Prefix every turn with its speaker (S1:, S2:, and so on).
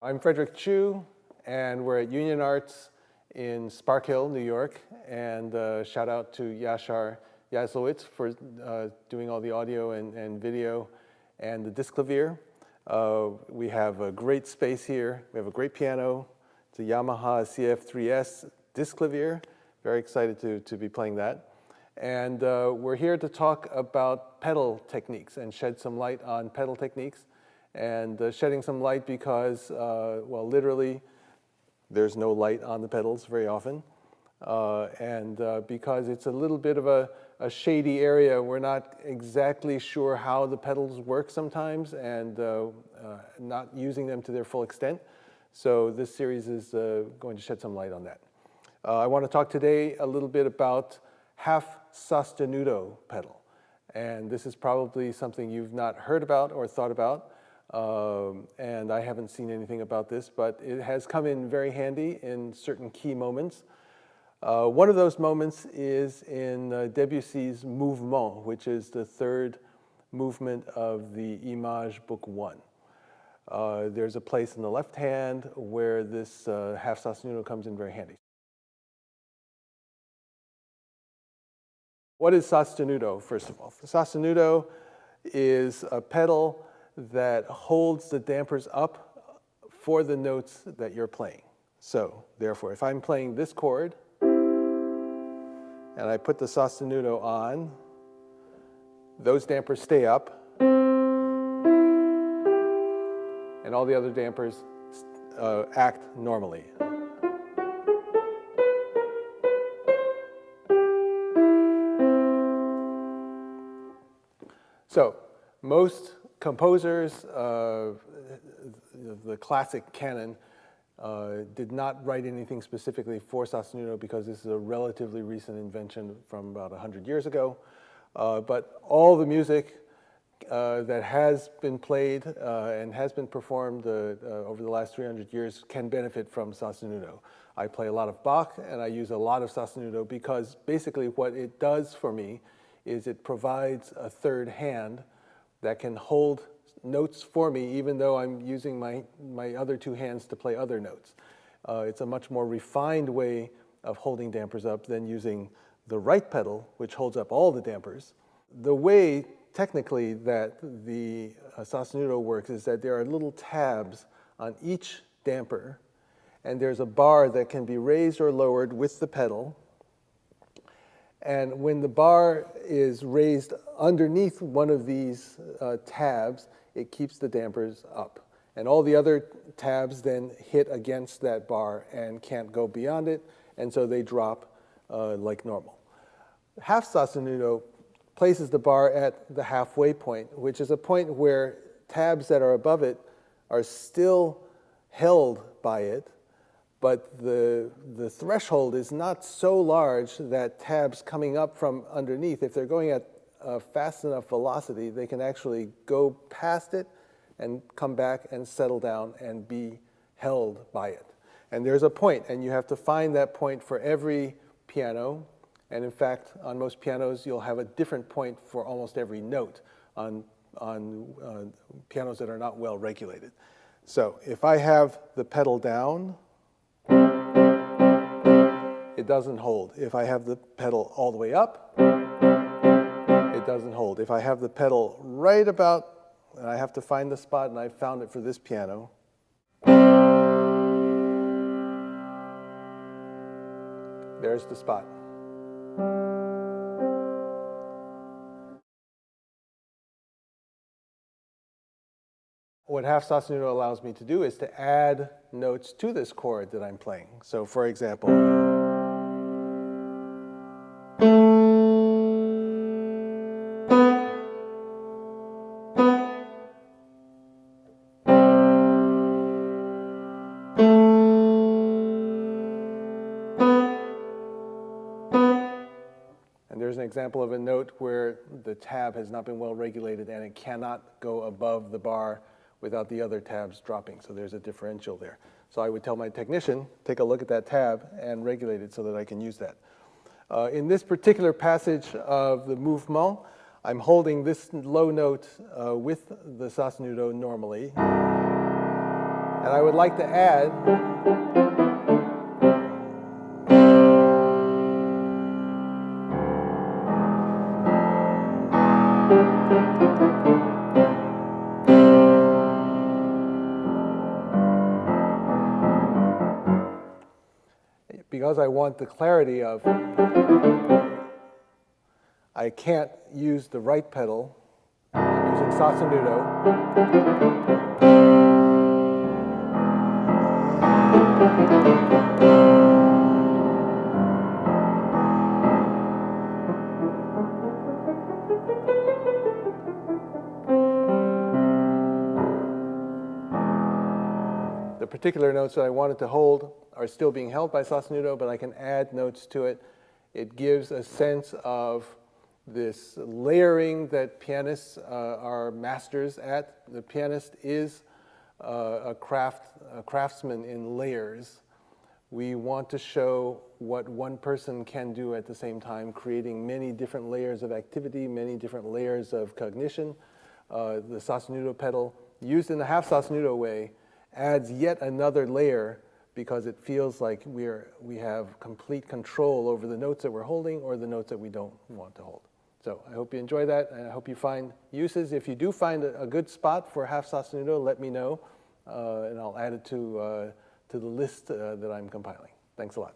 S1: I'm Frederic Chiu, and we're at Union Arts in Spark Hill, New York. And shout out to Yashar Yazlowitz for doing all the audio and video and the Disclavier. We have a great space here. We have a great piano. It's a Yamaha CF3S Disclavier. Very excited to be playing that. And we're here to talk about pedal techniques and shed some light on pedal techniques. And shedding some light because, well, literally, there's no light on the pedals very often. And because it's a little bit of a shady area, we're not exactly sure how the pedals work sometimes and not using them to their full extent. So this series is going to shed some light on that. I want to talk today a little bit about half sostenuto pedal. And this is probably something you've not heard about or thought about. And I haven't seen anything about this, but it has come in very handy in certain key moments. One of those moments is in Debussy's Mouvement, which is the third movement of the Image Book 1. There's a place in the left hand where this half sostenuto comes in very handy. What is sostenuto, first of all? Sostenuto is a pedal that holds the dampers up for the notes that you're playing. So, therefore, if I'm playing this chord, and I put the sostenuto on, those dampers stay up, and all the other dampers act normally. So, most composers, the classic canon, did not write anything specifically for sostenuto because this is a relatively recent invention from about 100 years ago. But all the music that has been played and has been performed over the last 300 years can benefit from sostenuto. I play a lot of Bach and I use a lot of sostenuto because basically what it does for me is it provides a third hand that can hold notes for me, even though I'm using my other two hands to play other notes. It's a much more refined way of holding dampers up than using the right pedal, which holds up all the dampers. The way, technically, that the sostenuto works is that there are little tabs on each damper, and there's a bar that can be raised or lowered with the pedal. And when the bar is raised underneath one of these tabs, it keeps the dampers up. And all the other tabs then hit against that bar and can't go beyond it, and so they drop like normal. Half sostenuto places the bar at the halfway point, which is a point where tabs that are above it are still held by it, but the threshold is not so large that tabs coming up from underneath, if they're going at a fast enough velocity, they can actually go past it and come back and settle down and be held by it. And there's a point, and you have to find that point for every piano. And in fact, on most pianos, you'll have a different point for almost every note on pianos that are not well regulated. So if I have the pedal down, it doesn't hold. If I have the pedal all the way up, it doesn't hold. If I have the pedal right about, and I have to find the spot, and I found it for this piano, there's the spot. What half sostenuto allows me to do is to add notes to this chord that I'm playing. So for example, and there's an example of a note where the tab has not been well regulated and it cannot go above the bar without the other tabs dropping. So there's a differential there. So I would tell my technician, take a look at that tab and regulate it so that I can use that. In this particular passage of the Mouvement, I'm holding this low note with the sostenuto normally. And I would like to add because I want the clarity of, I can't use the right pedal. I'm using Sostenuto. The particular notes that I wanted to hold are still being held by Sostenuto, but I can add notes to it. It gives a sense of this layering that pianists are masters at. The pianist is a craftsman in layers. We want to show what one person can do at the same time, creating many different layers of activity, many different layers of cognition. The Sostenuto pedal, used in the half Sostenuto way, adds yet another layer because it feels like we have complete control over the notes that we're holding or the notes that we don't want to hold. So I hope you enjoy that, and I hope you find uses. If you do find a good spot for half Sostenuto, let me know, and I'll add it to the list that I'm compiling. Thanks a lot.